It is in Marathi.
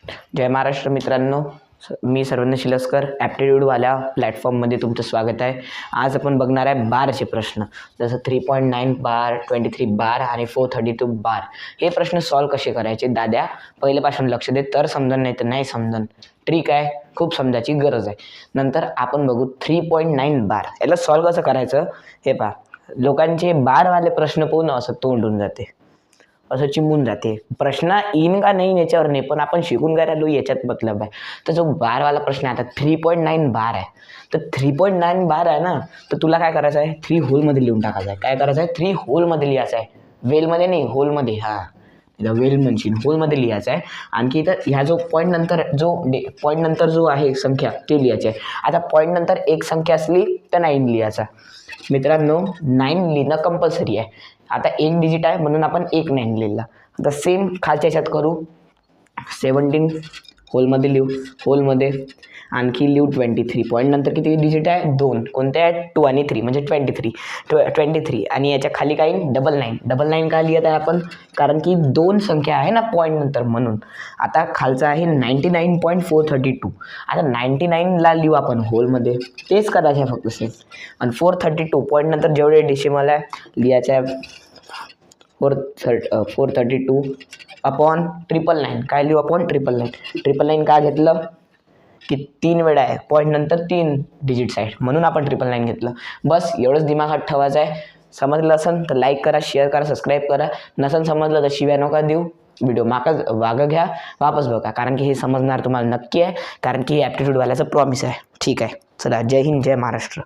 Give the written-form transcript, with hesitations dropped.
जय महाराष्ट्र मित्रांनो, मी सर्वेंद्र शिलस्कर ॲप्टिट्यूडवाल्या प्लॅटफॉर्ममध्ये तुमचं स्वागत आहे. आज आपण बघणार आहे बारचे प्रश्न, जसं 3.9 बार, 23 बार आणि 432 बार. हे प्रश्न सॉल्व कसे करायचे दाद्या, पहिल्यापासून लक्ष दे, तर समजून नाही तर नाही समजून. ट्रिक आहे, खूप समजायची गरज आहे. नंतर आपण बघू 3.9 बार. याला सॉल्व कसं करायचं हे पहा. लोकांचे बारवाले प्रश्न पाहून असं तोंडून जाते, असं चिमून जाते. प्रश्न येईन का नाही याच्यावर नाही, पण आपण शिकून काय राहिलो याच्यात मतलब आहे. तर जो बारवाला प्रश्न आहे, आता 3.9 बार आहे, तर 3.9 बार आहे ना, तर तुला काय करायचं आहे, 3 होलमध्ये लिहून टाकायचं आहे. काय करायचं आहे, 3 होलमध्ये लिहायचं आहे. वेलमध्ये नाही, होलमध्ये. हां, इथं वेल म्हणशील, होलमध्ये लिहायचं आहे. आणखी इथं ह्या जो पॉईंट नंतर जो आहे संख्या ते लिहायची आहे. आता पॉईंट नंतर एक संख्या असली तर 9 लिहायचा. मित्रांनो, 9 लिहिणं कंपल्सरी आहे. आता एक डिजिट आहे म्हणून आपण 1 9 लिहिला. आता सेम खालच्या ह्याच्यात करू. 17 होलमध्ये लिहू, होलमध्ये. आणखी लिहू 23. पॉईंट नंतर किती डिजिट आहे, 2. कोणते आहे, 2 आणि 3 म्हणजे 23. आणि याच्या खाली काही 9 का लिहित आहे आपण, कारण की 2 संख्या आहे ना पॉईंट नंतर, म्हणून. आता खालचं आहे 99.432. आता 99ला लिहू आपण होलमध्ये, तेच करायचं आहे फक्त सेम. आणि 432 पॉईंट नंतर जेवढे डेसिमल आहे लिहायचं आहे. 432 अपॉन 999. काय लिहू आपण, 999 का घेतलं की 3 वेळा आहे, पॉईंट नंतर 3 डिजिट्स आहेत, म्हणून आपण 999 घेतलं. बस एवढंच दिमागात ठेवायचं आहे. समजलं असेल तर लाईक करा, शेअर करा, सबस्क्राईब करा. नसेल समजलं तर शिव्या नका देऊ. व्हिडिओ मागं घ्या, वापस बघा, कारण की हे समजणार तुम्हाला नक्की आहे, कारण की हे ॲप्टिट्यूडवाल्याचं प्रॉमिस आहे. ठीक आहे, चला, जय हिंद, जय महाराष्ट्र.